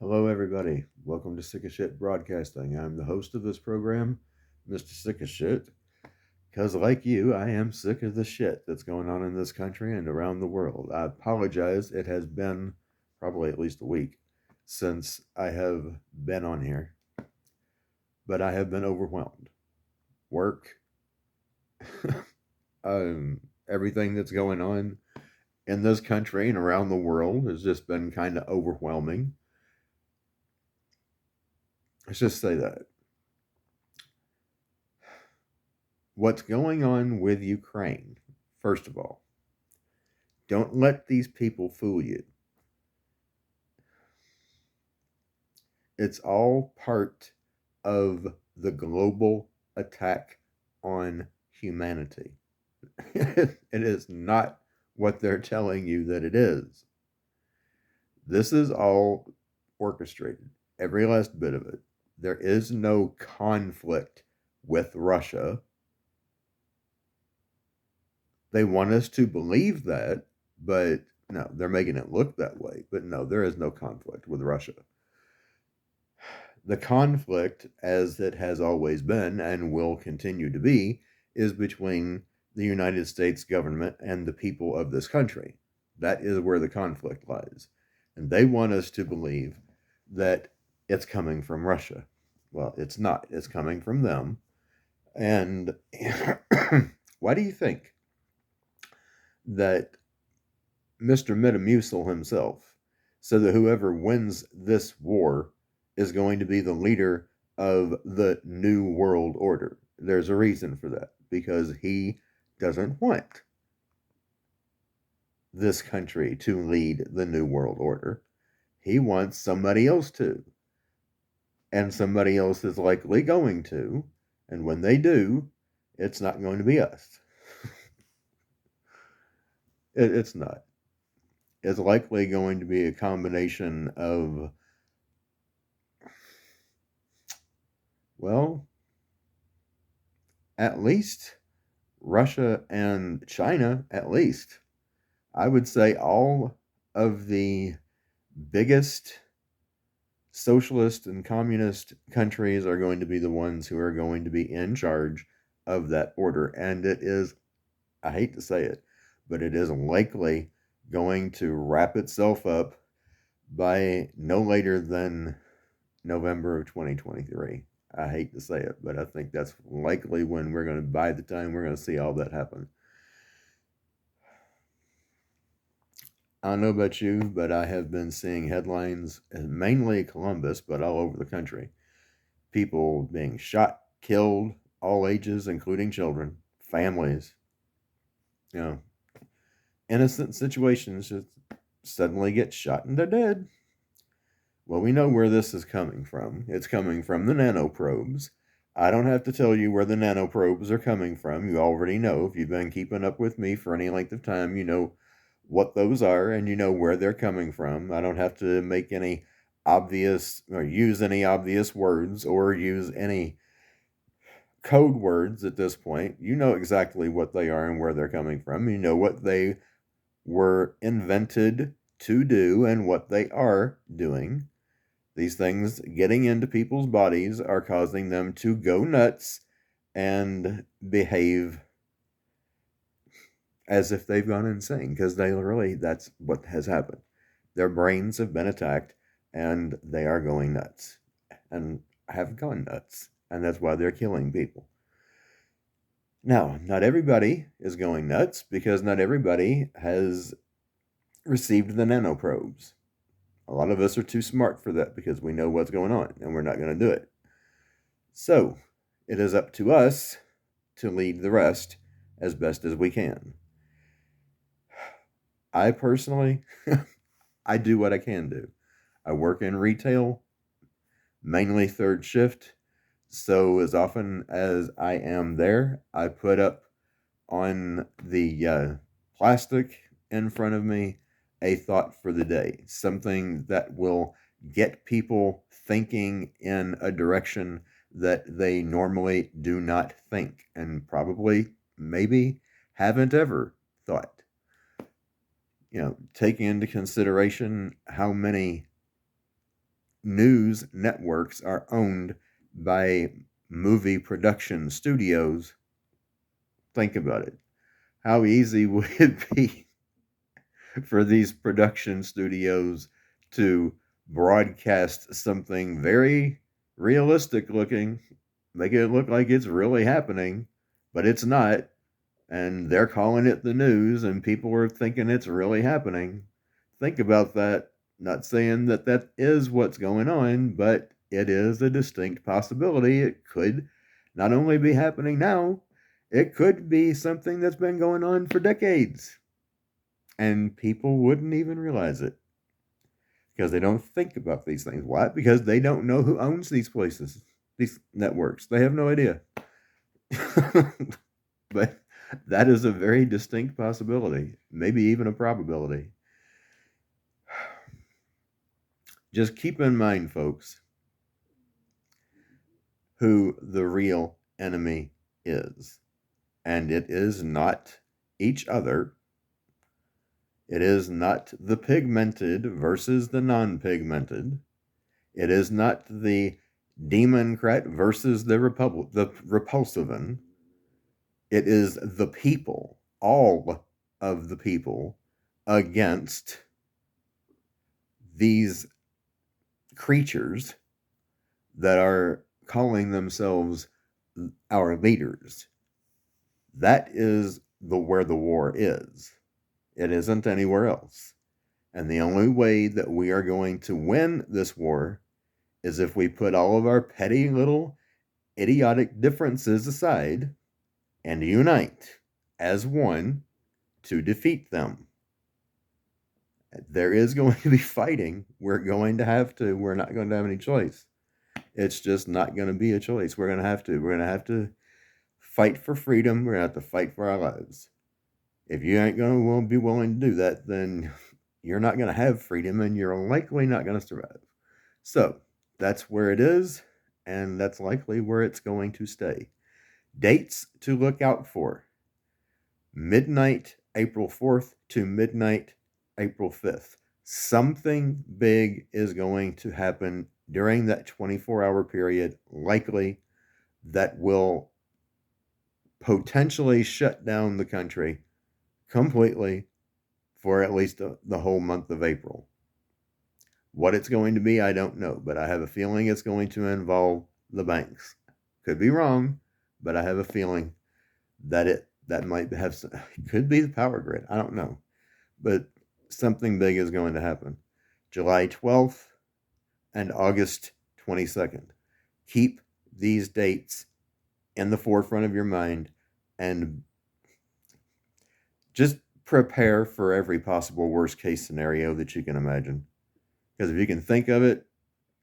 Hello, everybody. Welcome to Sick of Shit Broadcasting. I'm the host of this program, Mr. Sick of Shit, because, like you, I am sick of the shit that's going on in this country and around the world. I apologize. It has been probably at least a week since I have been on here, but I have been overwhelmed. Work, everything that's going on in this country and around the world has just been kind of overwhelming. Let's just say that. What's going on with Ukraine, first of all, don't let these people fool you. It's all part of the global attack on humanity. It is not what they're telling you that it is. This is all orchestrated, every last bit of it. There is no conflict with Russia. They want us to believe that, but no, they're making it look that way. But no, there is no conflict with Russia. The conflict, as it has always been and will continue to be, is between the United States government and the people of this country. That is where the conflict lies. And they want us to believe that it's coming from Russia. Well, it's not. It's coming from them. And why do you think that Mr. Metamucil himself said that whoever wins this war is going to be the leader of the New World Order? There's a reason for that, because he doesn't want this country to lead the New World Order. He wants somebody else to. And somebody else is likely going to. And when they do, it's not going to be us. It's not. It's likely going to be a combination of, well, at least Russia and China, at least. I would say all of the biggest socialist and communist countries are going to be the ones who are going to be in charge of that order. And it is, I hate to say it, but it is likely going to wrap itself up by no later than November of 2023. I hate to say it, but I think that's likely when we're going to, by the time we're going to see all that happen. I don't know about you, but I have been seeing headlines, mainly Columbus, but all over the country. People being shot, killed, all ages, including children, families. You know, innocent situations just suddenly get shot and they're dead. Well, we know where this is coming from. It's coming from the nanoprobes. I don't have to tell you where the nanoprobes are coming from. You already know. If you've been keeping up with me for any length of time, you know what those are and you know where they're coming from. I don't have to make any obvious or use any obvious words or use any code words at this point. You know exactly what they are and where they're coming from. You know what they were invented to do and what they are doing. These things getting into people's bodies are causing them to go nuts and behave as if they've gone insane, because that's what has happened. Their brains have been attacked and they are going nuts and have gone nuts. And that's why they're killing people. Now, not everybody is going nuts because not everybody has received the nanoprobes. A lot of us are too smart for that because we know what's going on and we're not going to do it. So, it is up to us to lead the rest as best as we can. I personally, I do what I can do. I work in retail, mainly third shift. So, as often as I am there, I put up on the plastic in front of me a thought for the day, something that will get people thinking in a direction that they normally do not think and probably maybe haven't ever thought. Taking into consideration how many news networks are owned by movie production studios. Think about it. How easy would it be for these production studios to broadcast something very realistic looking, make it look like it's really happening, but it's not, and they're calling it the news, and people are thinking it's really happening? Think about that. Not saying that that is what's going on, but it is a distinct possibility. It could not only be happening now, it could be something that's been going on for decades, and people wouldn't even realize it because they don't think about these things. Why? Because they don't know who owns these places, these networks. They have no idea. But that is a very distinct possibility, maybe even a probability. Just keep in mind, folks, who the real enemy is. And it is not each other. It is not the pigmented versus the non-pigmented. It is not the Democrat versus the Repulsivan. It is the people, all of the people, against these creatures that are calling themselves our leaders. That is where the war is. It isn't anywhere else. And the only way that we are going to win this war is if we put all of our petty little idiotic differences aside and unite as one to defeat them. There is going to be fighting. We're going to have to. We're not going to have any choice. It's just not going to be a choice. We're going to have to. We're going to have to fight for freedom. We're going to have to fight for our lives. If you ain't going to be willing to do that, then you're not going to have freedom and you're likely not going to survive. So that's where it is, and that's likely where it's going to stay. Dates to look out for: midnight April 4th to midnight April 5th. Something big is going to happen during that 24-hour period, likely, that will potentially shut down the country completely for at least the whole month of April. What it's going to be, I don't know, but I have a feeling it's going to involve the banks. Could be wrong, but I have a feeling that that might have some, could be the power grid. I don't know, but something big is going to happen. July 12th and August 22nd. Keep these dates in the forefront of your mind and just prepare for every possible worst case scenario that you can imagine. Because if you can think of it,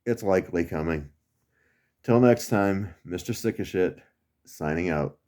it's likely coming. Till next time, Mr. Sick of Shit, signing out.